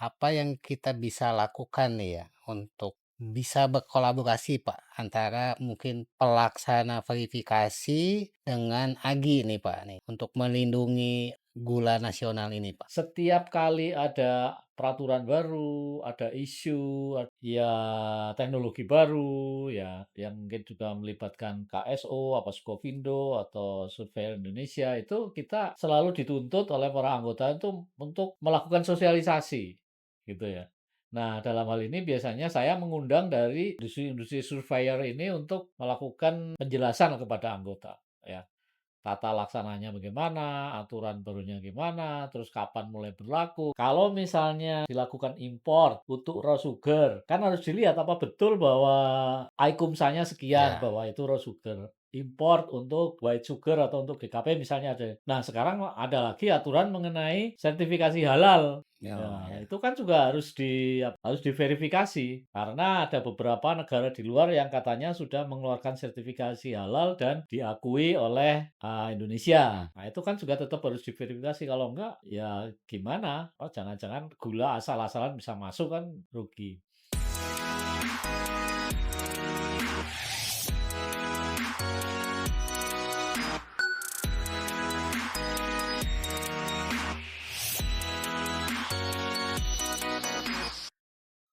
apa yang kita bisa lakukan nih ya untuk bisa berkolaborasi Pak antara mungkin pelaksana verifikasi dengan Agi nih Pak nih untuk melindungi gula nasional ini Pak? Setiap kali ada peraturan baru, ada isu, ya teknologi baru, ya yang mungkin juga melibatkan KSO, apa Skovindo, atau Surveyor Indonesia, itu kita selalu dituntut oleh para anggota itu untuk melakukan sosialisasi, gitu ya. Nah, dalam hal ini biasanya saya mengundang dari industri-industri surveyor ini untuk melakukan penjelasan kepada anggota, ya. Tata laksananya bagaimana, aturan barunya gimana, terus kapan mulai berlaku. Kalau misalnya dilakukan impor untuk raw sugar, kan harus dilihat apa betul bahwa IQUMSA-nya sekian, Ya, bahwa itu raw sugar. Import untuk white sugar atau untuk GKP misalnya ada. Nah, sekarang ada lagi aturan mengenai sertifikasi halal. oh Ya, ya. itu kan juga harus diverifikasi karena ada beberapa negara di luar yang katanya sudah mengeluarkan sertifikasi halal dan diakui oleh Indonesia. Nah, itu kan juga tetap harus diverifikasi. Kalau enggak, ya gimana? Oh, jangan-jangan gula asal-asalan bisa masuk kan rugi.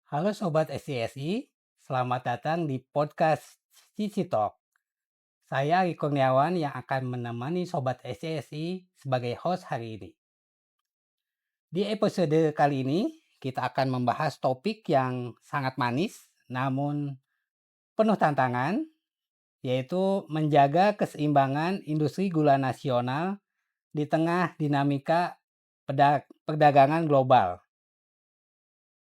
Halo Sobat SCSI, selamat datang di podcast Cici Talk. Saya Agi Kurniawan yang akan menemani Sobat SCSI sebagai host hari ini. Di episode kali ini, kita akan membahas topik yang sangat manis, namun penuh tantangan, yaitu menjaga keseimbangan industri gula nasional di tengah dinamika perdagangan global.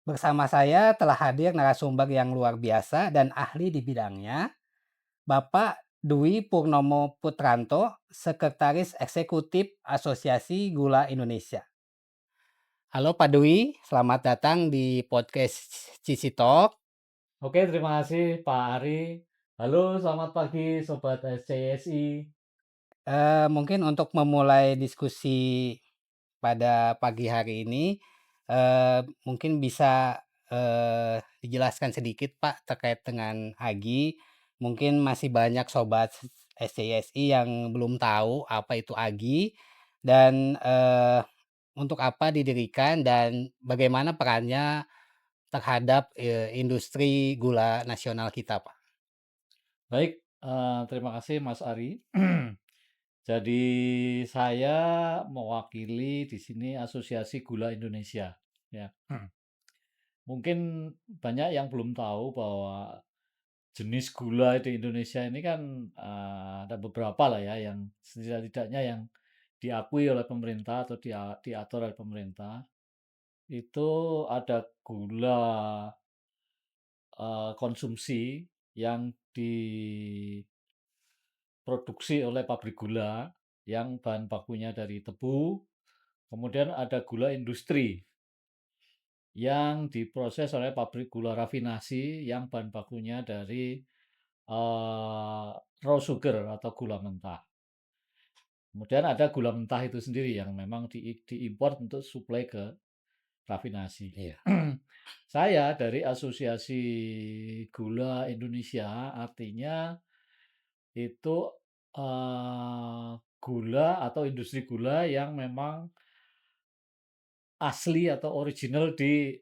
Bersama saya telah hadir narasumber yang luar biasa dan ahli di bidangnya, Bapak Dwi Purnomo Putranto, Sekretaris Eksekutif Asosiasi Gula Indonesia. Halo Pak Dwi, selamat datang di podcast Cici Talk. Oke, terima kasih Pak Ari. Halo, selamat pagi Sobat SCSI. Mungkin untuk memulai diskusi pada pagi hari ini, mungkin bisa dijelaskan sedikit Pak terkait dengan Agi. Mungkin masih banyak sobat SCSI yang belum tahu apa itu Agi dan untuk apa didirikan dan bagaimana perannya terhadap industri gula nasional kita Pak. Baik, terima kasih Mas Ari. Jadi saya mewakili di sini Asosiasi Gula Indonesia, ya. Mungkin banyak yang belum tahu bahwa jenis gula di Indonesia ini kan ada beberapa lah ya yang setidak-tidaknya yang diakui oleh pemerintah atau diatur oleh pemerintah. Itu ada gula konsumsi yang diproduksi oleh pabrik gula yang bahan bakunya dari tebu. Kemudian ada gula industri yang diproses oleh pabrik gula rafinasi yang bahan bakunya dari raw sugar atau gula mentah. Kemudian ada gula mentah itu sendiri yang memang diimpor untuk suplai ke rafinasi. Iya. Saya dari Asosiasi Gula Indonesia, artinya itu gula atau industri gula yang memang asli atau original di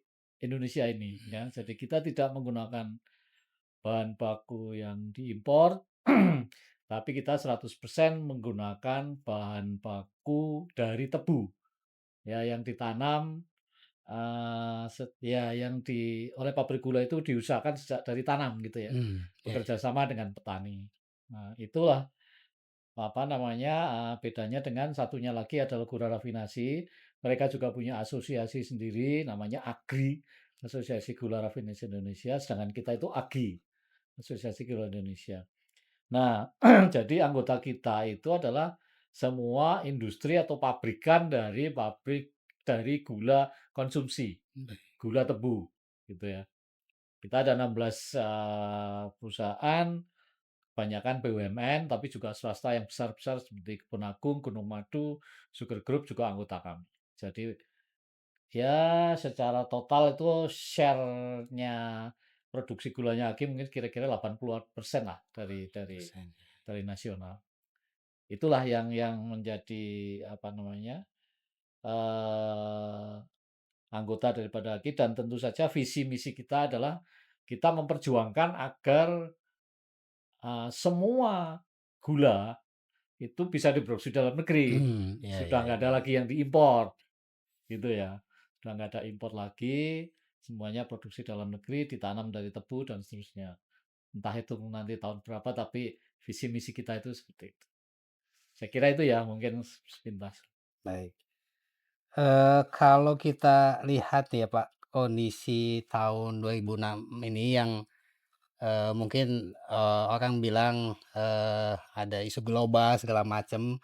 Indonesia ini, ya. Jadi kita tidak menggunakan bahan baku yang diimpor, tapi kita 100% menggunakan bahan baku dari tebu, ya yang ditanam, ya yang oleh pabrik gula itu diusahakan sejak dari tanam gitu ya, Ya, ya. bekerja sama dengan petani. Nah, itulah apa namanya, bedanya dengan satunya lagi adalah gula rafinasi. Mereka juga punya asosiasi sendiri namanya AGRI, Asosiasi Gula Rafinasi Indonesia, sedangkan kita itu AGI, Asosiasi Gula Indonesia. Nah, jadi anggota kita itu adalah semua industri atau pabrikan dari gula konsumsi, gula tebu, gitu ya. Kita ada 16 perusahaan, kebanyakan BUMN, tapi juga swasta yang besar-besar seperti Kebun Agung, Gunung Madu, Sugar Group juga anggota kami. Jadi Ya secara total itu share-nya produksi gulanya Agi mungkin kira-kira 80% lah Persen. dari nasional. Itulah yang menjadi apa namanya, eee, anggota daripada AGI dan tentu saja visi misi kita adalah kita memperjuangkan agar, semua gula itu bisa diproduksi dalam negeri. Iya Sudah iya nggak ada iya. lagi yang diimpor, gitu ya. Sudah nggak ada impor lagi, semuanya produksi dalam negeri, ditanam dari tebu dan seterusnya. Entah itu nanti tahun berapa, tapi visi misi kita itu seperti itu. Saya kira itu ya mungkin sepintas. Baik. Kalau kita lihat ya Pak, kondisi tahun 2006 ini yang, mungkin, orang bilang, ada isu global segala macam.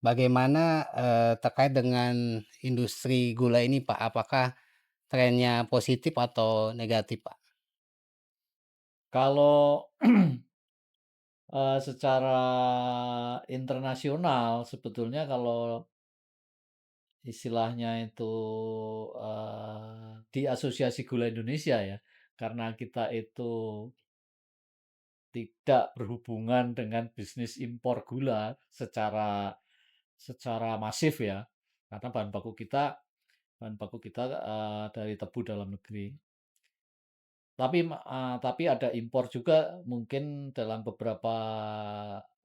Bagaimana, terkait dengan industri gula ini Pak? Apakah trennya positif atau negatif Pak? Kalau, secara internasional sebetulnya kalau istilahnya itu, di Asosiasi Gula Indonesia ya, karena kita itu tidak berhubungan dengan bisnis impor gula secara secara masif ya, karena bahan baku kita, dari tebu dalam negeri. Tapi ada impor juga mungkin dalam beberapa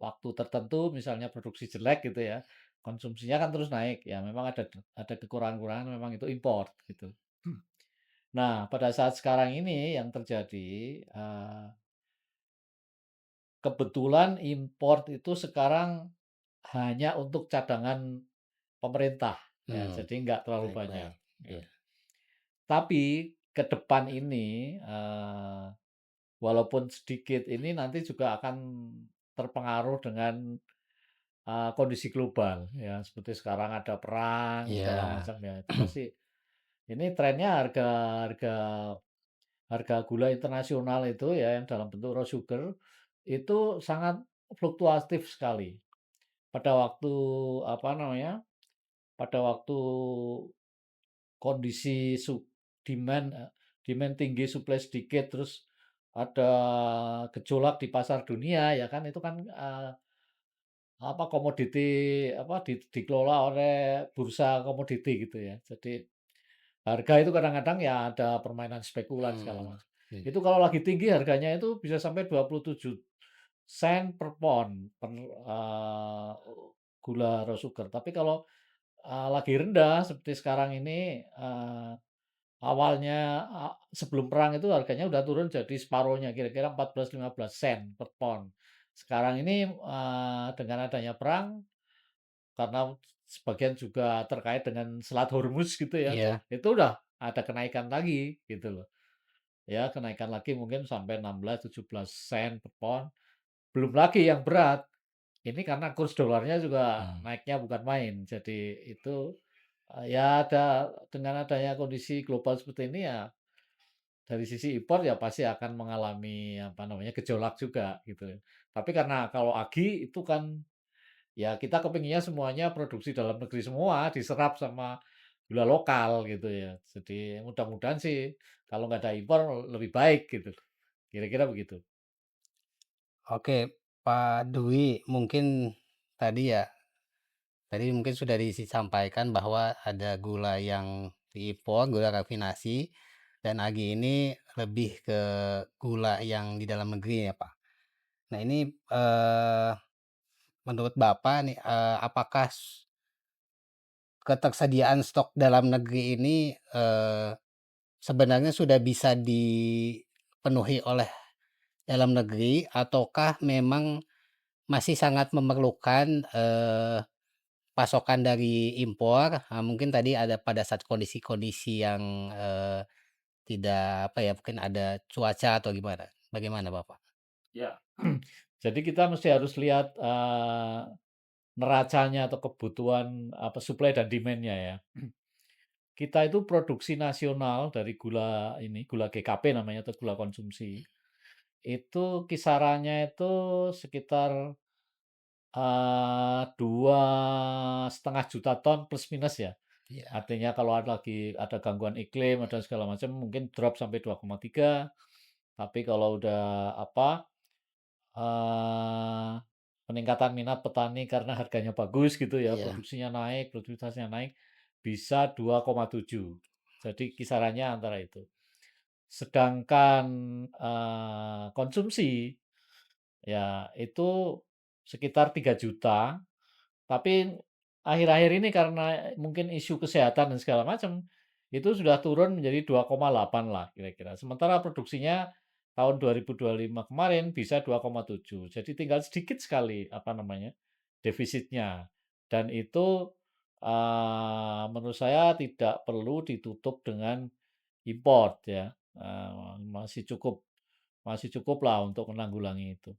waktu tertentu, misalnya produksi jelek gitu ya, konsumsinya kan terus naik, ya memang ada kekurangan-kekurangan memang itu impor gitu. Nah, pada saat sekarang ini yang terjadi, kebetulan import itu sekarang hanya untuk cadangan pemerintah ya, Hmm, jadi nggak terlalu baik banyak, baik. ya. Iya. Tapi ke depan ini, walaupun sedikit ini nanti juga akan terpengaruh dengan, kondisi global ya, seperti sekarang ada perang segala Iya. macam ya, itu pasti ini trennya harga harga harga gula internasional itu ya yang dalam bentuk raw sugar itu sangat fluktuatif sekali. Pada waktu apa namanya, pada waktu kondisi demand, demand tinggi, supply sedikit, terus ada gejolak di pasar dunia ya kan, itu kan, apa, komoditi apa, dikelola oleh bursa komoditi gitu ya. Jadi harga itu kadang-kadang ya ada permainan spekulan segala Mhm. macam. Iya. Itu kalau lagi tinggi harganya itu bisa sampai 27 sen per pon gula raw sugar. Tapi kalau, lagi rendah seperti sekarang ini, awalnya, sebelum perang itu harganya udah turun jadi separuhnya, kira-kira 14-15 sen per pon. Sekarang ini, dengan adanya perang, karena sebagian juga terkait dengan Selat Hormuz gitu ya, Iya. itu udah ada kenaikan lagi gitu loh. Ya kenaikan lagi mungkin sampai 16-17 sen per pon. Belum lagi yang berat, ini karena kurs dolarnya juga Mmm. naiknya bukan main. Jadi itu, ya ada dengan adanya kondisi global seperti ini ya dari sisi impor ya pasti akan mengalami apa namanya, gejolak juga gitu ya. Tapi karena kalau AGI itu kan ya kita kepinginnya semuanya produksi dalam negeri semua, diserap sama gula lokal gitu ya. Jadi mudah-mudahan sih kalau nggak ada impor lebih baik gitu, kira-kira begitu. Oke, Pak Dwi, mungkin tadi ya, tadi mungkin sudah disampaikan bahwa ada gula yang diimpor, gula rafinasi, dan lagi ini lebih ke gula yang di dalam negeri ya, Pak. Nah ini, menurut Bapak nih, apakah ketersediaan stok dalam negeri ini, sebenarnya sudah bisa dipenuhi oleh dalam negeri ataukah memang masih sangat memerlukan, pasokan dari impor? Mungkin tadi ada pada saat kondisi-kondisi yang, tidak apa ya, mungkin ada cuaca atau gimana? Bagaimana Bapak? Ya. Jadi kita mesti harus lihat, neracanya atau kebutuhan apa, supply dan demand-nya ya. Kita itu produksi nasional dari gula ini, gula GKP namanya atau gula konsumsi, itu kisarannya itu sekitar, 2,5 juta ton plus minus ya. Iya. Artinya kalau lagi ada gangguan iklim, ada segala macam mungkin drop sampai 2,3, tapi kalau udah apa, eee, peningkatan minat petani karena harganya bagus gitu ya, Iya. produksinya naik, produktivitasnya naik, bisa 2,7. Jadi kisarannya antara itu. Sedangkan, konsumsi, ya itu sekitar 3 juta. Tapi akhir-akhir ini karena mungkin isu kesehatan dan segala macam, itu sudah turun menjadi 2,8 lah kira-kira. Sementara produksinya tahun 2025 kemarin bisa 2,7. Jadi tinggal sedikit sekali, apa namanya, defisitnya. Dan itu, menurut saya tidak perlu ditutup dengan import ya, masih cukup lah untuk menanggulangi itu.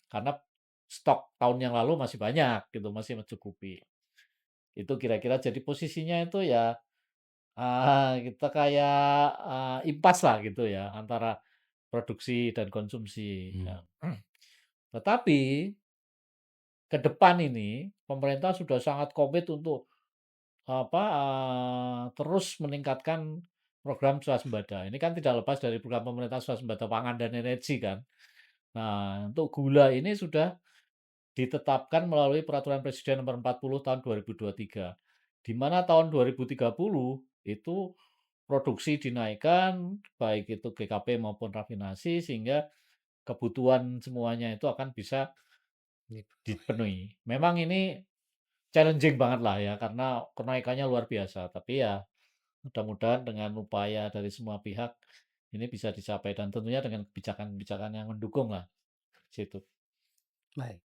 Karena stok tahun yang lalu masih banyak gitu, masih mencukupi. Itu kira-kira jadi posisinya itu ya, kita kayak, impas lah gitu ya, antara produksi dan konsumsi, Mmm. ya. Tetapi ke depan ini pemerintah sudah sangat komit untuk apa, terus meningkatkan program swasembada. Ini kan tidak lepas dari program pemerintah swasembada pangan dan energi kan. Nah, untuk gula ini sudah ditetapkan melalui Peraturan Presiden Nomor 40 Tahun 2023, di mana tahun 2030 itu produksi dinaikkan, baik itu GKP maupun rafinasi, sehingga kebutuhan semuanya itu akan bisa Dipenuhi. dipenuhi. Memang ini challenging banget lah ya, karena kenaikannya luar biasa. Tapi ya mudah-mudahan dengan upaya dari semua pihak ini bisa dicapai dan tentunya dengan kebijakan-kebijakan yang mendukung lah, situ. Baik.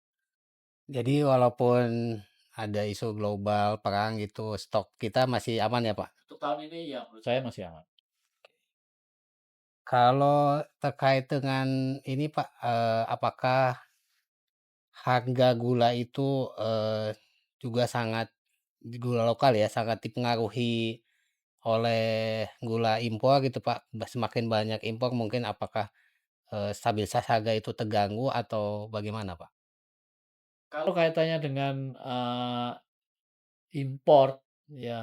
Jadi walaupun ada isu global, perang gitu, stok kita masih aman ya, Pak? Untuk tahun ini ya menurut saya masih aman. Kalau terkait dengan ini, Pak, apakah harga gula itu, juga sangat gula lokal ya, sangat dipengaruhi oleh gula impor gitu, Pak? Semakin banyak impor mungkin apakah, stabilitas harga itu terganggu atau bagaimana, Pak? Kalau kaitannya dengan, import, ya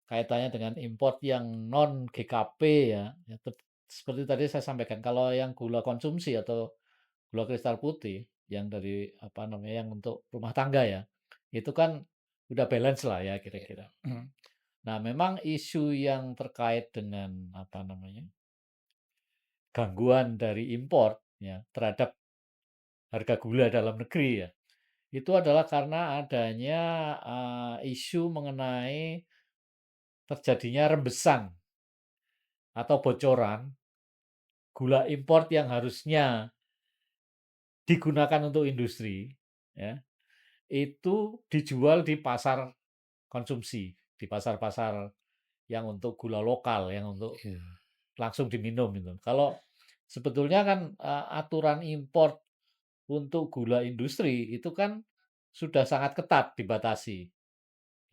kaitannya dengan import yang non GKP ya, ya seperti tadi saya sampaikan, kalau yang gula konsumsi atau gula kristal putih yang dari apa namanya, yang untuk rumah tangga ya, itu kan udah balance lah ya Iya. kira-kira. Nah, memang isu yang terkait dengan apa namanya, gangguan dari import ya terhadap harga gula dalam negeri ya, itu adalah karena adanya, isu mengenai terjadinya rembesan atau bocoran gula import yang harusnya digunakan untuk industri, ya, itu dijual di pasar konsumsi, di pasar-pasar yang untuk gula lokal, yang untuk Iya. langsung diminum itu. Kalau sebetulnya kan, aturan import untuk gula industri itu kan sudah sangat ketat dibatasi,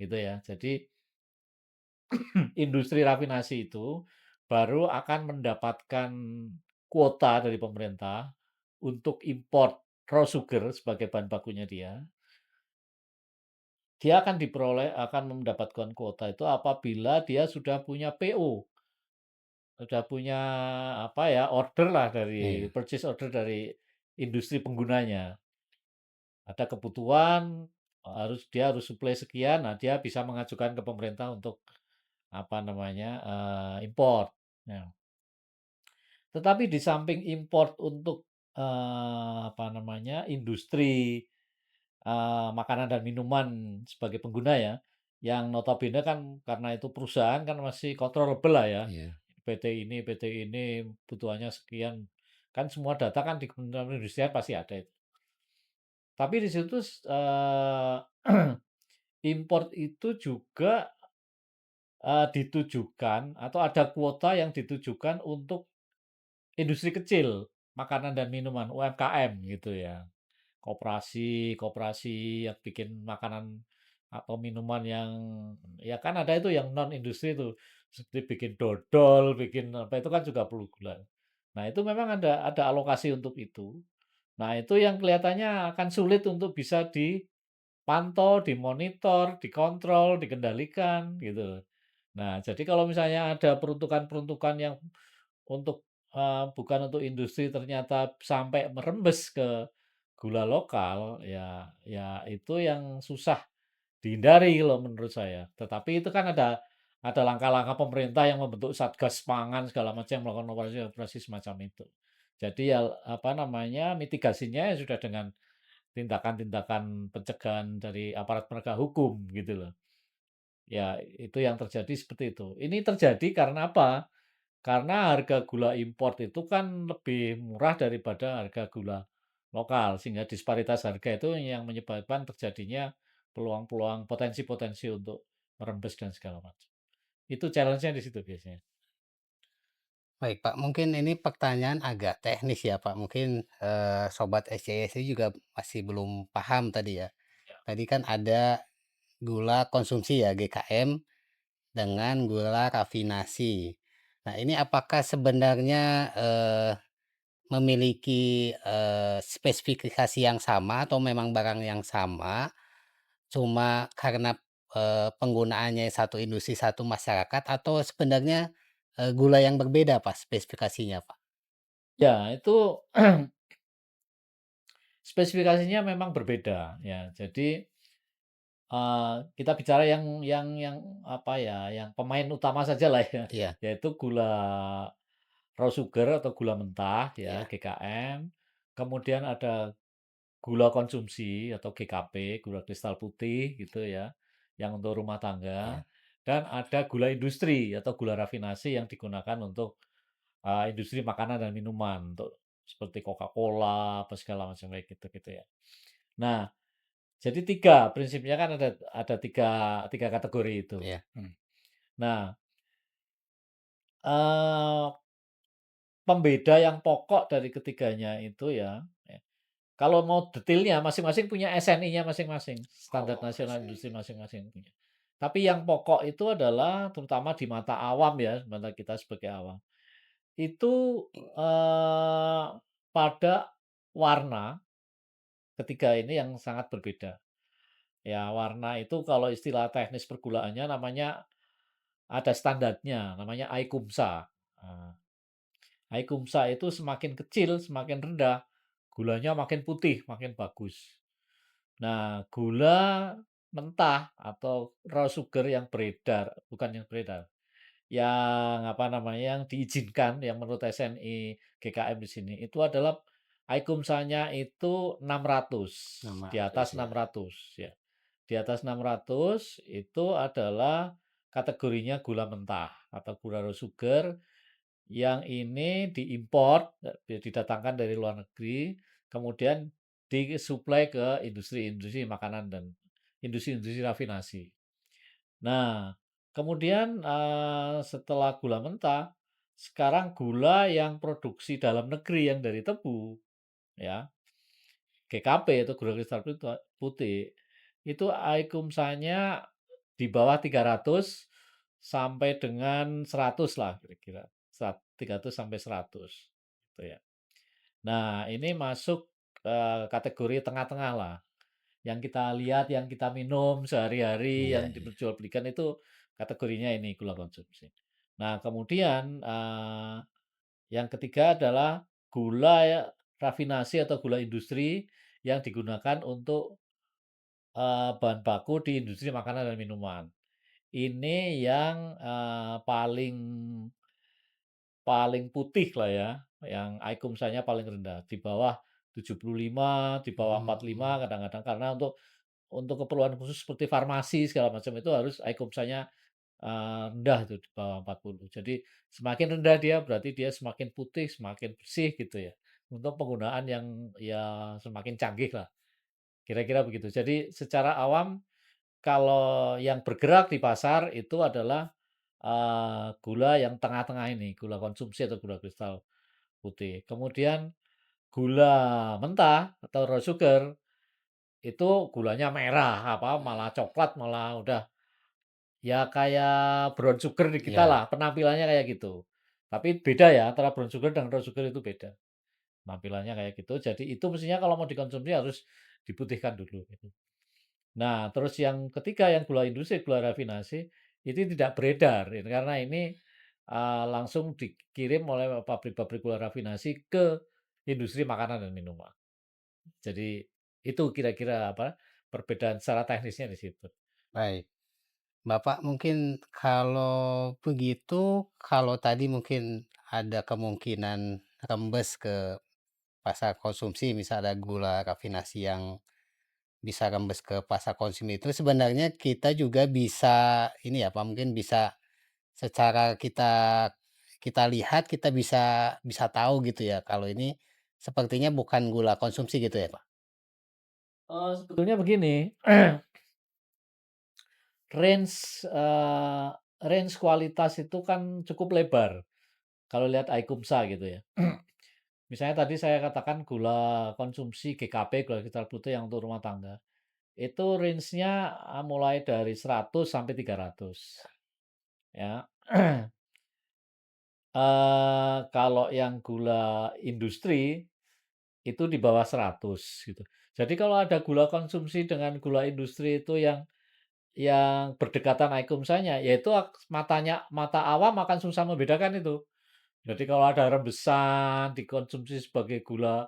gitu ya. Jadi industri rafinasi itu baru akan mendapatkan kuota dari pemerintah untuk import raw sugar sebagai bahan bakunya dia. Dia akan mendapatkan kuota itu apabila dia sudah punya PO, sudah punya apa ya, order lah dari Iya. purchase order dari industri penggunanya. Ada kebutuhan, dia harus suplai sekian, nah dia bisa mengajukan ke pemerintah untuk apa namanya, import. Nah, tetapi di samping import untuk, apa namanya, industri, makanan dan minuman sebagai pengguna ya, yang notabene kan karena itu perusahaan kan masih controllable lah ya, Iya. PT ini kebutuhannya sekian, kan semua data kan di Kementerian Perindustrian pasti ada itu. Tapi di situ import itu juga, ditujukan atau ada kuota yang ditujukan untuk industri kecil, makanan dan minuman, UMKM gitu ya. Koperasi koperasi yang bikin makanan atau minuman yang ya kan ada itu yang non industri itu, seperti bikin dodol, bikin apa, itu kan juga perlu gula. Nah, itu memang ada alokasi untuk itu. Nah, itu yang kelihatannya akan sulit untuk bisa dipantau, dimonitor, dikontrol, dikendalikan, gitu. Nah, jadi kalau misalnya ada peruntukan-peruntukan yang untuk, bukan untuk industri ternyata sampai merembes ke gula lokal, ya itu yang susah dihindari kalau menurut saya. Tetapi itu kan ada langkah-langkah pemerintah yang membentuk Satgas Pangan segala macam, melakukan operasi-operasi semacam itu. Jadi ya, apa namanya, mitigasinya ya sudah dengan tindakan-tindakan pencegahan dari aparat penegak hukum, gitu loh. Ya, itu yang terjadi seperti itu. Ini terjadi karena apa? Karena harga gula import itu kan lebih murah daripada harga gula lokal, sehingga disparitas harga itu yang menyebabkan terjadinya peluang-peluang potensi-potensi untuk merembes dan segala macam. Itu challenge-nya di situ biasanya. Baik, Pak, mungkin ini pertanyaan agak teknis ya, Pak. Mungkin, sobat SCSI juga masih belum paham tadi ya. Ya. Tadi kan ada gula konsumsi ya, GKM, dengan gula rafinasi. Nah, ini apakah sebenarnya, memiliki, spesifikasi yang sama atau memang barang yang sama, cuma karena, penggunaannya satu industri, satu masyarakat, atau sebenarnya, gula yang berbeda, Pak, spesifikasinya, Pak? Ya, itu spesifikasinya memang berbeda ya. Jadi, kita bicara yang apa ya, yang pemain utama saja lah ya, Iya, yaitu gula raw sugar atau gula mentah ya, iya, GKM. Kemudian ada gula konsumsi atau GKP, gula kristal putih gitu ya, yang untuk rumah tangga. iya, Dan ada gula industri atau gula rafinasi yang digunakan untuk, industri makanan dan minuman, untuk seperti Coca-Cola, apa segala macam kayak gitu-gitu ya. Nah, jadi 3 prinsipnya kan ada tiga kategori itu. iya, Hmm. Nah, eee, pembeda yang pokok dari ketiganya itu ya, kalau mau detailnya masing-masing punya SNI-nya masing-masing, standar oh, nasional industri SNI. masing-masing punya. Tapi yang pokok itu adalah terutama di mata awam ya, mata kita sebagai awam, itu, eee, pada warna ketiga ini yang sangat berbeda. Ya warna itu kalau istilah teknis pergulaannya namanya ada standarnya, namanya ICUMSA. Eee, ICUMSA itu semakin kecil, semakin rendah, gulanya makin putih, makin bagus. Nah, gula mentah atau raw sugar yang beredar, bukan yang beredar, yang apa namanya, yang diizinkan, yang menurut SNI GKM di sini, itu adalah ICUMSA-nya itu 600, di 600 atas ya. 600 ya. Di atas 600 itu adalah kategorinya gula mentah atau gula raw sugar yang ini diimport, didatangkan dari luar negeri, kemudian disuplai ke industri-industri makanan dan industri-industri rafinasi. Nah, kemudian, setelah gula mentah, sekarang gula yang produksi dalam negeri yang dari tebu, ya, GKP itu gula kristal putih, itu ICUMSA-nya di bawah 300 sampai dengan 100 lah kira-kira, 300 sampai 100 gitu ya. Nah, ini masuk, kategori tengah-tengah lah, yang kita lihat, yang kita minum sehari-hari, Iya, yang iya. diperjualbelikan itu kategorinya ini gula konsumsi. Nah, kemudian, yang ketiga adalah gula rafinasi atau gula industri yang digunakan untuk, bahan baku di industri makanan dan minuman. Ini yang, paling paling putih lah ya, yang ICUMSA-nya paling rendah, di bawah 75, di bawah 45 Mhm. kadang-kadang, karena untuk keperluan khusus seperti farmasi segala macam itu harus ICUMSA-nya, rendah itu di bawah 40. Jadi semakin rendah dia berarti dia semakin putih, semakin bersih gitu ya, untuk penggunaan yang ya semakin canggih lah, kira-kira begitu. Jadi secara awam kalau yang bergerak di pasar itu adalah, gula yang tengah-tengah ini, gula konsumsi atau gula kristal putih. Kemudian gula mentah atau raw sugar itu gulanya merah, apa, malah coklat, malah udah ya kayak brown sugar di kita Iya. lah, penampilannya kayak gitu. Tapi beda ya, antara brown sugar dan raw sugar itu beda. Penampilannya kayak gitu, jadi itu mestinya kalau mau dikonsumsi harus diputihkan dulu gitu. Nah, terus yang ketiga yang gula industri, gula rafinasi, itu tidak beredar, gitu, karena ini, langsung dikirim oleh pabrik-pabrik gula rafinasi ke industri makanan dan minuman. Jadi itu kira-kira apa, perbedaan secara teknisnya di situ. Baik. Bapak mungkin kalau begitu, kalau tadi mungkin ada kemungkinan rembes ke pasar konsumsi, misal ada gula rafinasi yang bisa rembes ke pasar konsumsi itu sebenarnya kita juga bisa ini ya Pak, mungkin bisa secara kita kita lihat, kita bisa bisa tahu gitu ya, kalau ini sepertinya bukan gula konsumsi gitu ya Pak? Sebetulnya begini, range, range kualitas itu kan cukup lebar, kalau lihat Aikumsa gitu ya. Misalnya tadi saya katakan gula konsumsi GKP, gula kristal putih yang untuk rumah tangga, itu range-nya, mulai dari 100 sampai 300 ya. Kalau yang gula industri, itu di bawah 100 gitu. Jadi kalau ada gula konsumsi dengan gula industri itu yang berdekatan aikumsanya, ya itu mata awam akan susah membedakan itu. Jadi kalau ada rembesan dikonsumsi sebagai gula,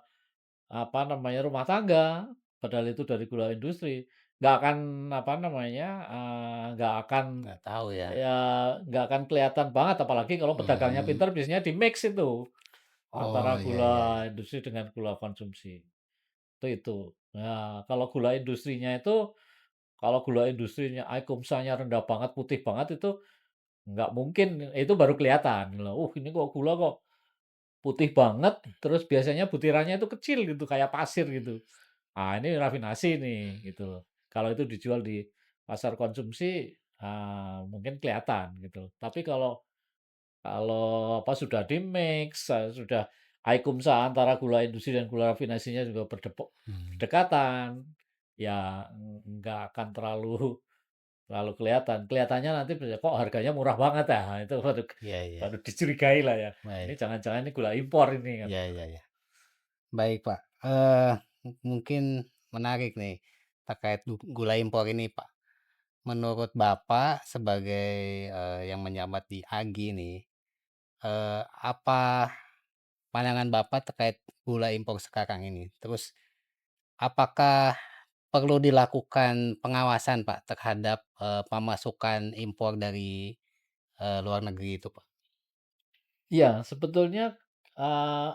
apa namanya, rumah tangga, padahal itu dari gula industri, nggak akan, apa namanya, nggak akan Nggak tahu ya. ya nggak akan kelihatan banget, apalagi kalau pedagangnya Mmm. pintar biasanya di-mix itu, Oh, antara iya iya gula iya. industri dengan gula konsumsi, itu. Nah, kalau gula industrinya itu kalau gula industrinya Aikomsa-nya rendah banget, putih banget itu nggak mungkin, itu baru kelihatan loh, ini kok gula kok putih banget, terus biasanya butirannya itu kecil gitu, kayak pasir gitu. Ah, ini rafinasi nih, gitu loh. Kalau itu dijual di pasar konsumsi, mungkin kelihatan gitu. Tapi kalau kalau apa, sudah di-mix, sudah Aikumsa antara gula industri dan gula rafinasinya juga Mmm. berdekatan, ya nggak akan terlalu terlalu kelihatan. Kelihatannya nanti kok harganya murah banget ya, nah, itu baru Iya iya. baru dicurigai lah ya. Ini Baik. jangan-jangan ini gula impor ini kan. Iya iya iya. Baik, Pak, mungkin menarik nih terkait gula impor ini, Pak. Menurut Bapak sebagai, yang menjabat di AGI nih, apa pandangan Bapak terkait gula impor sekarang ini? Terus apakah perlu dilakukan pengawasan, Pak, terhadap, pemasukan impor dari, luar negeri itu, Pak? Iya, sebetulnya, eee,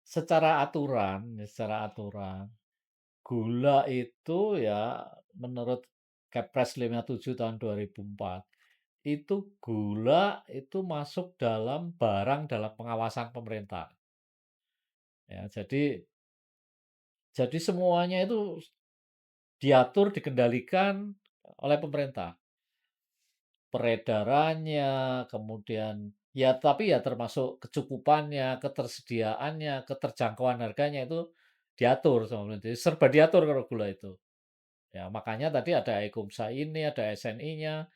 secara aturan, gula itu ya menurut Kepres 57 tahun 2004, itu gula itu masuk dalam barang dalam pengawasan pemerintah. Ya, jadi semuanya itu diatur, dikendalikan oleh pemerintah. Peredarannya, kemudian ya tapi ya termasuk kecukupannya, ketersediaannya, keterjangkauan harganya itu diatur sama pemerintah. Jadi serba diatur kalau gula itu. Ya makanya tadi ada Ekomsa ini, ada SNI-nya,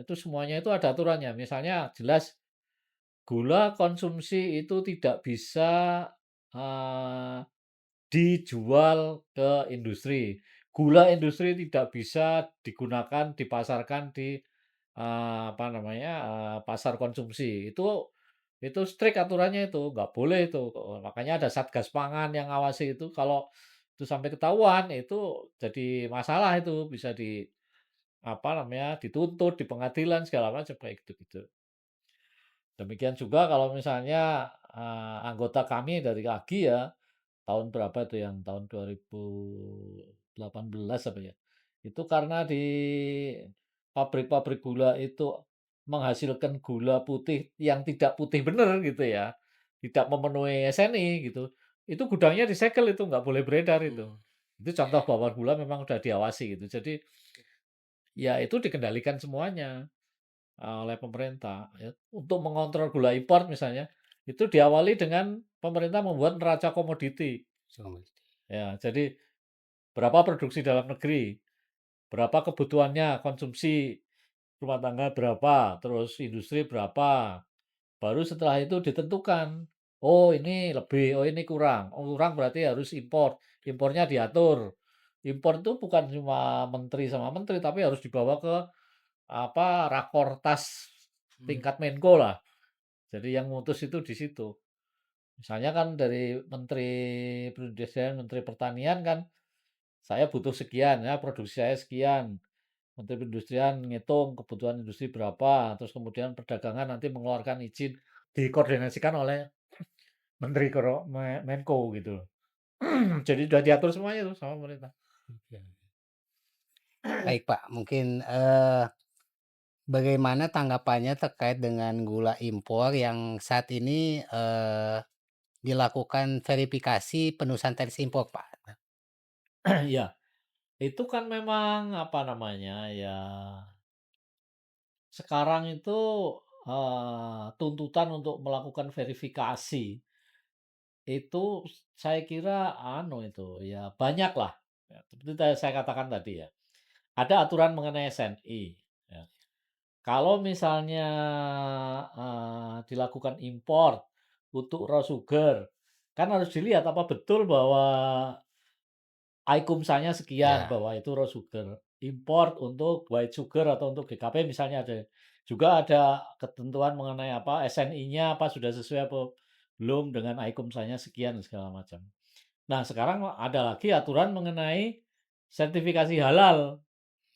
itu semuanya itu ada aturannya. Misalnya jelas gula konsumsi itu tidak bisa, eee, dijual ke industri. Gula industri tidak bisa digunakan, dipasarkan di, apa namanya, pasar konsumsi. Itu strict aturannya itu, nggak boleh itu. Makanya ada Satgas Pangan yang ngawasi itu, kalau itu sampai ketahuan, itu jadi masalah itu, bisa apa namanya, dituntut di pengadilan segala macam kayak gitu-gitu. Demikian juga kalau misalnya, anggota kami dari AGI ya, tahun berapa itu yang tahun 2018 apa ya, itu karena di pabrik-pabrik gula itu menghasilkan gula putih yang tidak putih bener gitu ya, tidak memenuhi SNI gitu, itu gudangnya disegel itu, nggak boleh beredar itu. Mmm. Itu contoh bahwa gula memang sudah diawasi gitu. Jadi, ya itu dikendalikan semuanya, oleh pemerintah ya. Untuk mengontrol gula impor misalnya, itu diawali dengan pemerintah membuat neraca komoditi. Ya, jadi berapa produksi dalam negeri, berapa kebutuhannya, konsumsi rumah tangga berapa, terus industri berapa. Baru setelah itu ditentukan, oh ini lebih, oh ini kurang. Oh kurang berarti harus impor, impornya diatur. Impor itu bukan cuma menteri sama menteri, tapi harus dibawa ke apa, rakortas Mmm, tingkat Menko lah. Jadi yang mutus itu di situ. Misalnya kan dari Menteri Perindustrian, Menteri Pertanian kan, saya butuh sekian ya, produksi saya sekian. Menteri Perindustrian ngitung kebutuhan industri berapa, terus kemudian perdagangan nanti mengeluarkan izin, dikoordinasikan oleh Menteri Menko gitu. Jadi sudah diatur semuanya tuh sama pemerintah. oke. Baik, Pak, mungkin, bagaimana tanggapannya terkait dengan gula impor yang saat ini, dilakukan verifikasi penurusan tarif impor, Pak? Iya, itu kan memang apa namanya, ya sekarang itu, tuntutan untuk melakukan verifikasi itu saya kira anu itu, ya banyaklah, ya seperti saya katakan tadi ya, ada aturan mengenai SNI, ya. Kalau misalnya, dilakukan import untuk raw sugar, kan harus dilihat apa betul bahwa IQOMSA-nya sekian, Ya, bahwa itu raw sugar. Import untuk white sugar atau untuk GKP misalnya ada. Juga ada ketentuan mengenai apa, SNI-nya apa sudah sesuai apa belum dengan IQOMSA-nya sekian segala macam. Nah, sekarang ada lagi aturan mengenai sertifikasi halal.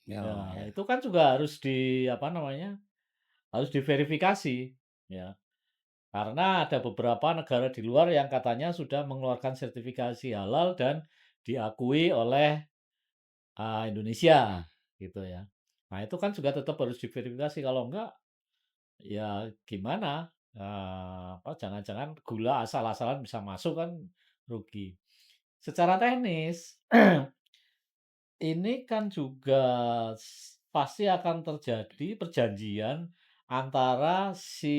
oh, Ya, ya, itu kan juga harus apa namanya, harus diverifikasi, ya. Karena ada beberapa negara di luar yang katanya sudah mengeluarkan sertifikasi halal dan diakui oleh Indonesia, gitu ya. Nah, itu kan juga tetap harus diverifikasi, kalau enggak, ya gimana, apa, jangan-jangan gula asal-asalan bisa masuk kan rugi. Secara teknis, ini kan juga pasti akan terjadi perjanjian antara si,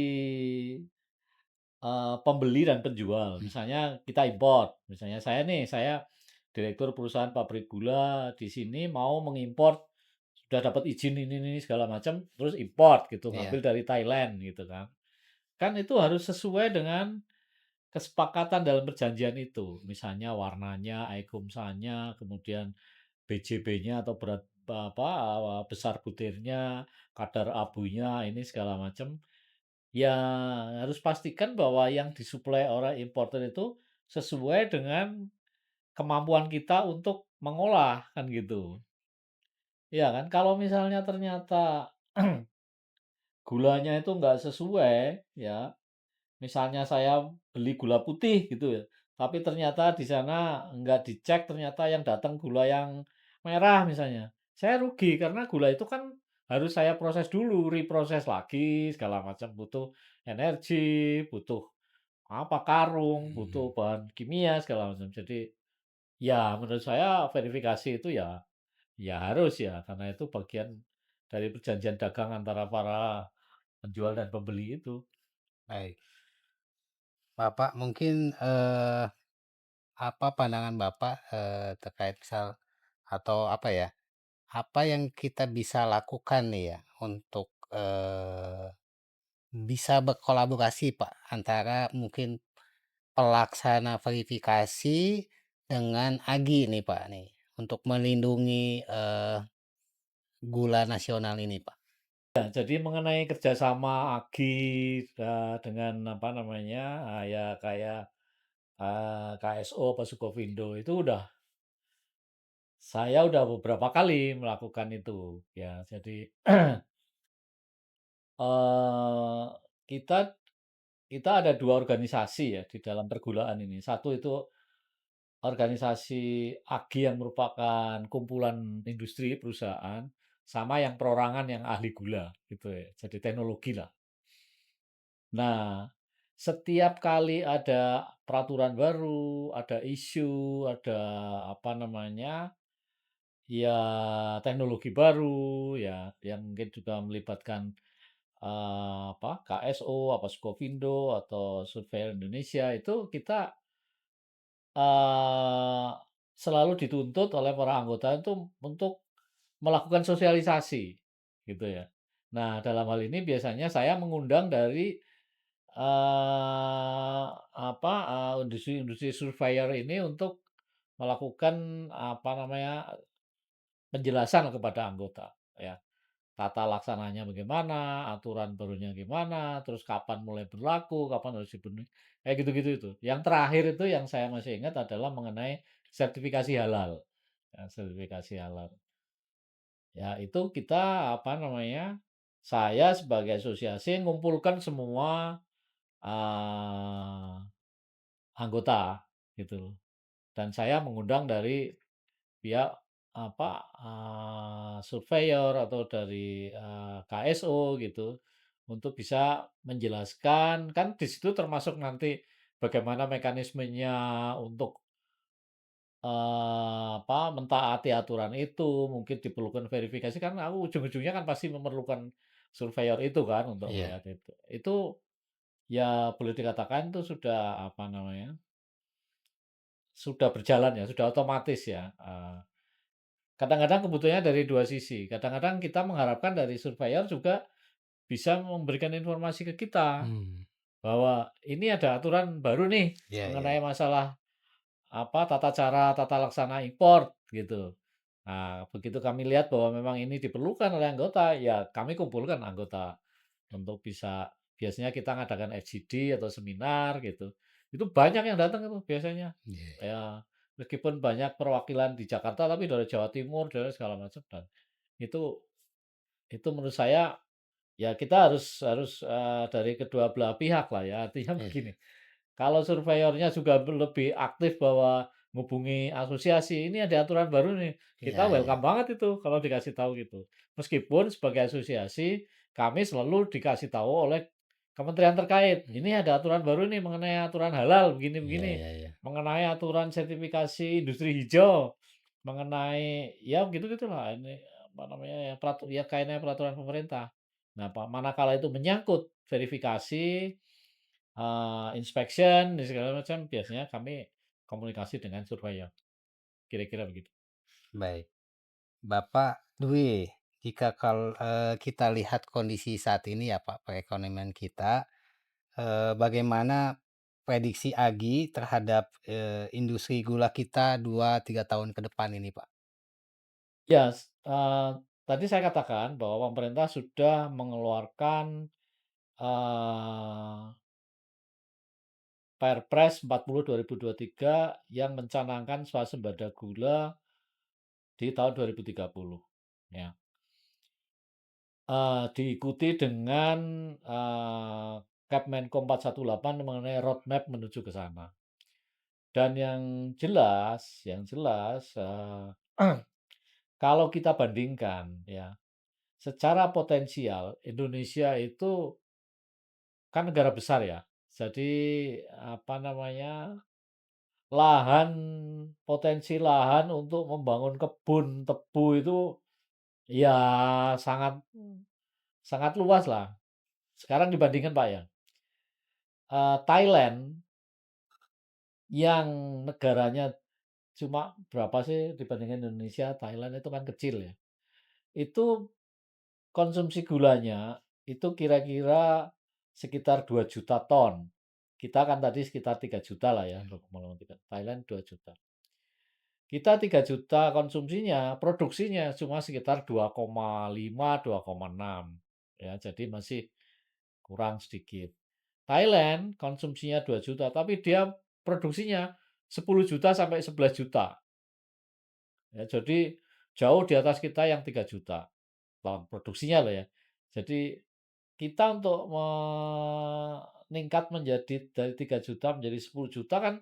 pembeli dan penjual. mmm, Misalnya kita import, misalnya saya nih, saya direktur perusahaan pabrik gula di sini mau mengimport, sudah dapat izin ini segala macam, terus import gitu, ngambil iya, dari Thailand gitu kan. Kan itu harus sesuai dengan kesepakatan dalam perjanjian itu. Misalnya warnanya, IQOMSA-nya, kemudian BJB-nya atau berat apa, besar butirnya, kadar abunya, ini segala macam. Ya harus pastikan bahwa yang disuplai oleh importer itu sesuai dengan kemampuan kita untuk mengolah, kan gitu. Iya kan, kalau misalnya ternyata gulanya itu nggak sesuai, ya, misalnya saya beli gula putih gitu ya, tapi ternyata di sana nggak dicek, ternyata yang datang gula yang merah misalnya. Saya rugi karena gula itu kan harus saya proses dulu, reproses lagi segala macam, butuh energi, butuh apa, karung, mhm, butuh bahan kimia segala macam. Jadi, ya menurut saya verifikasi itu ya ya harus ya, karena itu bagian dari perjanjian dagang antara para penjual dan pembeli itu. baik. Bapak mungkin, apa pandangan Bapak, terkait misal atau apa ya, apa yang kita bisa lakukan nih ya untuk, bisa berkolaborasi Pak, antara mungkin pelaksana verifikasi dengan AGI nih Pak nih, untuk melindungi, gula nasional ini Pak? Ya, jadi mengenai kerjasama AGI, dengan apa namanya, ya kayak, KSO apa Sukovindo itu saya udah beberapa kali melakukan itu, ya. Jadi, eee, kita kita ada 2 organisasi ya di dalam pergulaan ini. Satu itu organisasi AGI yang merupakan kumpulan industri perusahaan, sama yang perorangan yang ahli gula, gitu ya. Jadi teknologi lah. Nah, setiap kali ada peraturan baru, ada isu, ada apa namanya, ya teknologi baru, ya yang mungkin juga melibatkan, apa, KSO, apa Skovindo, atau Survei Indonesia, itu kita, eee, selalu dituntut oleh para anggota itu untuk melakukan sosialisasi, gitu ya. Nah, dalam hal ini biasanya saya mengundang dari apa, industri-industri surveyor ini untuk melakukan, apa namanya, penjelasan kepada anggota, ya. Tata laksananya bagaimana, aturan barunya gimana, terus kapan mulai berlaku, kapan harus dipenuhi, kayak gitu-gitu itu. Yang terakhir itu yang saya masih ingat adalah mengenai sertifikasi halal, ya, sertifikasi halal. Ya itu kita, apa namanya, saya sebagai asosiasi ngumpulkan semua, eee, anggota, gitu loh. Dan saya mengundang dari pihak, apa, surveyor atau dari, KSO gitu, untuk bisa menjelaskan, kan di situ termasuk nanti bagaimana mekanismenya untuk, apa, mentaati aturan itu, mungkin diperlukan verifikasi, kan aku ujung-ujungnya kan pasti memerlukan surveyor itu kan untuk Iya, melihat itu. Itu ya boleh dikatakan itu sudah, apa namanya, sudah berjalan ya, sudah otomatis ya, kadang-kadang kebutuhannya dari 2 sisi, kadang-kadang kita mengharapkan dari surveyor juga bisa memberikan informasi ke kita, mmm, bahwa ini ada aturan baru nih iya iya, mengenai masalah, apa, tata cara, tata laksana import, gitu. Nah, begitu kami lihat bahwa memang ini diperlukan oleh anggota, ya kami kumpulkan anggota untuk bisa, biasanya kita ngadakan FGD atau seminar gitu. Itu banyak yang datang itu biasanya. iya iya, Ya, meskipun banyak perwakilan di Jakarta, tapi dari Jawa Timur, dari segala macam, dan itu itu menurut saya, ya kita harus harus, dari kedua belah pihak lah ya. Artinya iya begini, kalau surveyornya juga lebih aktif bahwa menghubungi asosiasi, "Ini ada aturan baru nih," iya kita iya, welcome banget itu kalau dikasih tahu gitu. Meskipun sebagai asosiasi, kami selalu dikasih tahu oleh kementerian terkait, mmm, "Ini ada aturan baru nih mengenai aturan halal iya begini-begini, iya iya, mengenai aturan sertifikasi industri hijau, mengenai," ya gitu-gitulah, ini apa namanya, ya ya kayaknya peraturan pemerintah. Nah, manakala itu menyangkut verifikasi, inspection, dan segala macam, biasanya kami komunikasi dengan surveyor, kira-kira begitu. baik. Bapak Dwi, jika kita lihat kondisi saat ini ya Pak, perekonomian kita, bagaimana prediksi Agi terhadap, industri gula kita 2 3 tahun ke depan ini, Pak? Ya, tadi saya katakan bahwa pemerintah sudah mengeluarkan, eee, Perpres 40 2023 yang mencanangkan swasembada gula di tahun 2030, ya. Diikuti dengan, Kepmenko 418 mengenai roadmap menuju ke sana. Dan yang jelas, kalau kita bandingkan ya, secara potensial Indonesia itu kan negara besar ya. Jadi, apa namanya, potensi lahan untuk membangun kebun tebu itu ya sangat sangat luas lah. Sekarang dibandingkan Pak ya, Thailand yang negaranya cuma berapa sih dibandingkan Indonesia, Thailand itu kan kecil ya. Itu konsumsi gulanya itu kira-kira sekitar 2 juta ton. Kita kan tadi sekitar 3 juta lah ya, Mmm, 2,3. Thailand 2 juta. Kita 3 juta konsumsinya, produksinya cuma sekitar 2,5, 2,6. Ya, jadi masih kurang sedikit. Thailand konsumsinya 2 juta, tapi dia produksinya 10 juta sampai 11 juta. Ya, jadi jauh di atas kita yang 3 juta ton produksinya loh ya. Jadi kita untuk meningkat menjadi dari 3 juta menjadi 10 juta kan,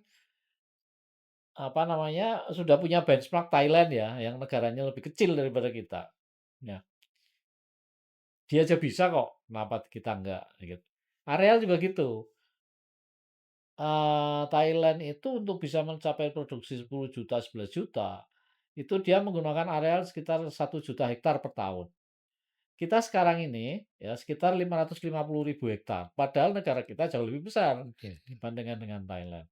apa namanya, sudah punya benchmark Thailand ya, yang negaranya lebih kecil daripada kita. Ya, dia aja bisa kok, kenapa kita enggak, gitu. Areal juga gitu. Thailand itu untuk bisa mencapai produksi 10 juta, 11 juta, itu dia menggunakan areal sekitar 1 juta hektar per tahun. Kita sekarang ini ya sekitar 550.000 hektar, padahal negara kita jauh lebih besar oke. dibandingkan dengan Thailand.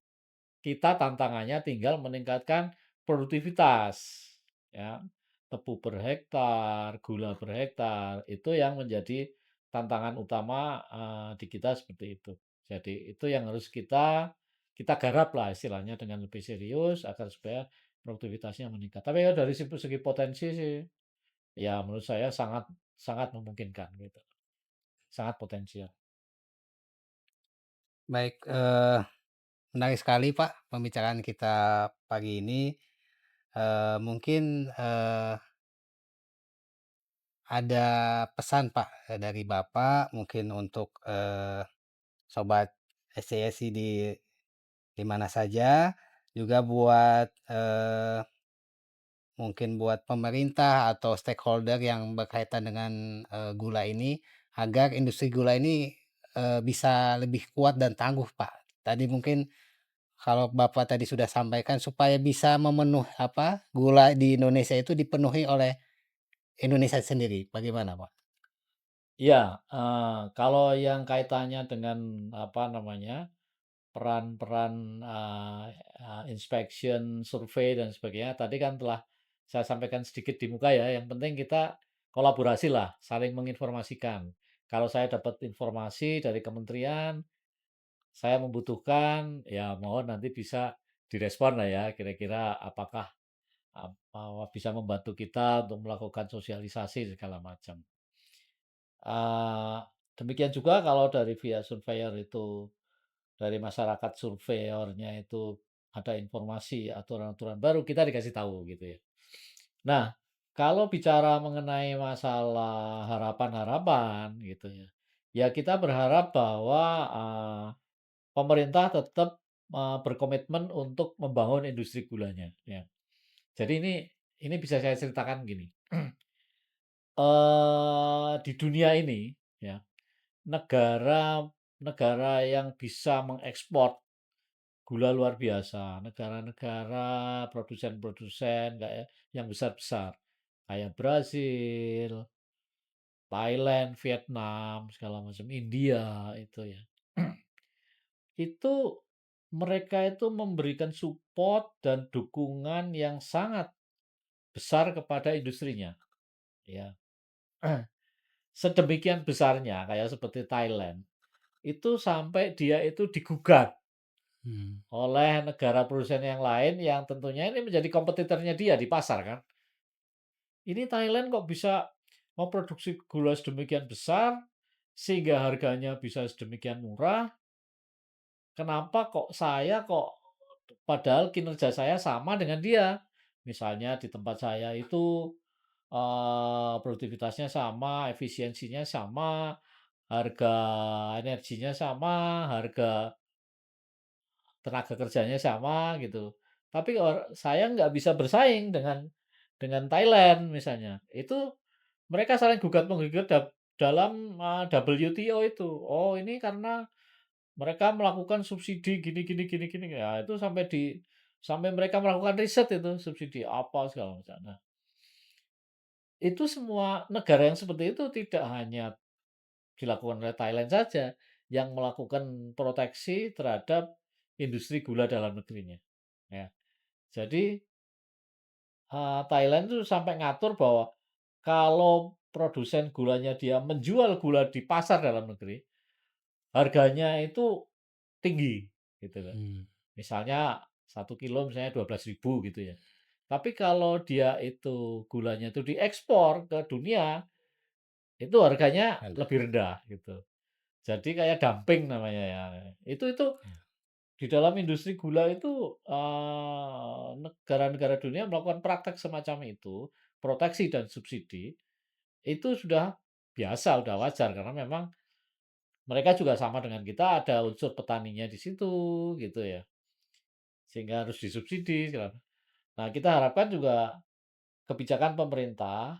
Kita tantangannya tinggal meningkatkan produktivitas, ya. Tebu per hektar, gula per hektar, itu yang menjadi tantangan utama, di kita seperti itu. Jadi itu yang harus kita kita garap lah istilahnya dengan lebih serius agar supaya produktivitasnya meningkat. Tapi ya dari segi potensi sih, ya menurut saya sangat sangat memungkinkan gitu, sangat potensial. Baik, menarik sekali Pak pembicaraan kita pagi ini. Mungkin, ada pesan Pak, dari Bapak mungkin untuk, sobat SCSI di mana saja, juga buat, mungkin buat pemerintah atau stakeholder yang berkaitan dengan, gula ini, agar industri gula ini, bisa lebih kuat dan tangguh, Pak. Tadi mungkin kalau Bapak tadi sudah sampaikan supaya bisa gula di Indonesia itu dipenuhi oleh Indonesia sendiri, bagaimana, Pak? Iya, kalau yang kaitannya dengan apa namanya, peran-peran, inspection, survei dan sebagainya tadi kan telah saya sampaikan sedikit di muka ya, yang penting kita kolaborasi lah, saling menginformasikan. Kalau saya dapat informasi dari kementerian, saya membutuhkan, ya mohon nanti bisa direspon lah ya, kira-kira apakah, bisa membantu kita untuk melakukan sosialisasi segala macam. Eee, Demikian juga kalau dari via surveyor itu, dari masyarakat surveyornya itu ada informasi aturan-aturan baru, kita dikasih tahu gitu ya. Nah, kalau bicara mengenai masalah harapan-harapan gitu ya, ya kita berharap bahwa, pemerintah tetap, berkomitmen untuk membangun industri gulanya, ya. Jadi ini bisa saya ceritakan gini, di dunia ini ya, negara negara yang bisa mengekspor gula luar biasa, negara-negara produsen-produsen kayak yang besar-besar, kayak Brasil, Thailand, Vietnam, segala macam, India itu ya. Itu mereka itu memberikan support dan dukungan yang sangat besar kepada industrinya, ya. Sedemikian besarnya kayak seperti Thailand, itu sampai dia itu digugat Hmm. oleh negara produsen yang lain yang tentunya ini menjadi kompetitornya dia di pasar kan. Ini Thailand kok bisa memproduksi gula sedemikian besar, sehingga harganya bisa sedemikian murah, kenapa kok saya kok padahal kinerja saya sama dengan dia. Misalnya di tempat saya itu, produktivitasnya sama, efisiensinya sama, harga energinya sama, harga tenaga kerjanya sama gitu. Tapi saya nggak bisa bersaing dengan Thailand misalnya. Itu mereka saling gugat-menggugat dalam, WTO itu. Oh ini karena mereka melakukan subsidi gini gini gini gini, ya itu sampai mereka melakukan riset itu, subsidi apa segala macam. Nah, itu semua negara yang seperti itu tidak hanya dilakukan oleh Thailand saja, yang melakukan proteksi terhadap industri gula dalam negerinya, ya. Jadi, Thailand itu sampai ngatur bahwa kalau produsen gulanya dia menjual gula di pasar dalam negeri, harganya itu tinggi, gitu kan. Hmm. Misalnya 1 kilo misalnya 12.000 gitu ya. Tapi kalau dia itu gulanya itu diekspor ke dunia, itu harganya Ada. lebih rendah gitu. Jadi kayak dumping namanya ya. Itu Ya. di dalam industri gula itu, negara-negara dunia melakukan praktek semacam itu, proteksi dan subsidi, itu sudah biasa, sudah wajar karena memang mereka juga sama dengan kita ada unsur petaninya di situ gitu ya, sehingga harus disubsidi segala. Nah, kita harapkan juga kebijakan pemerintah,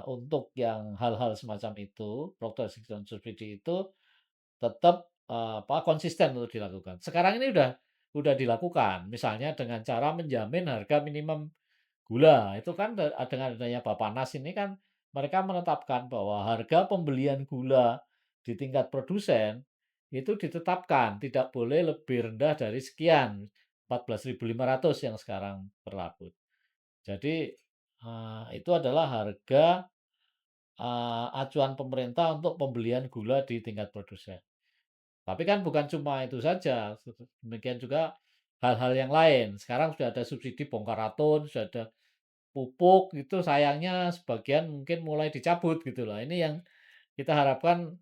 untuk yang hal-hal semacam itu, proteksi dan subsidi itu tetap, konsisten untuk dilakukan. Sekarang ini udah dilakukan, misalnya dengan cara menjamin harga minimum gula, itu kan dengan adanya Bappenas ini kan mereka menetapkan bahwa harga pembelian gula di tingkat produsen itu ditetapkan, tidak boleh lebih rendah dari sekian, 14.500 yang sekarang berlaku. Jadi, itu adalah harga, acuan pemerintah untuk pembelian gula di tingkat produsen. Tapi kan bukan cuma itu saja, demikian juga hal-hal yang lain. Sekarang sudah ada subsidi bongkar raton, sudah ada pupuk, itu sayangnya sebagian mungkin mulai dicabut gitu loh. Ini yang kita harapkan,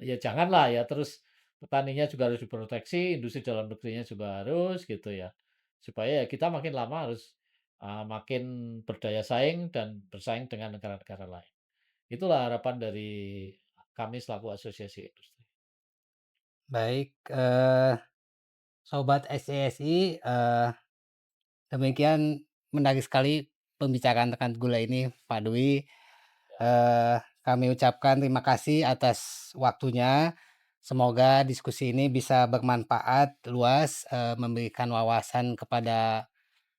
ya janganlah ya, terus petaninya juga harus diproteksi, industri dalam negerinya juga harus gitu ya. Supaya ya kita makin lama harus, makin berdaya saing dan bersaing dengan negara-negara lain. Itulah harapan dari kami selaku asosiasi industri. Baik, sobat SCSI, demikian menarik sekali pembicaraan tentang gula ini, Pak Dwi. Kami ucapkan terima kasih atas waktunya. Semoga diskusi ini bisa bermanfaat luas, memberikan wawasan kepada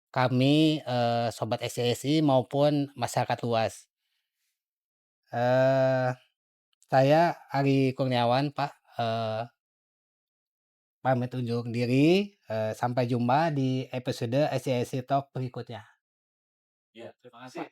kami, sobat SCSI maupun masyarakat luas. Eee, saya Ari Kurniawan, Pak, pamit undur diri, sampai jumpa di episode SCSI Talk berikutnya. Ya, terima kasih.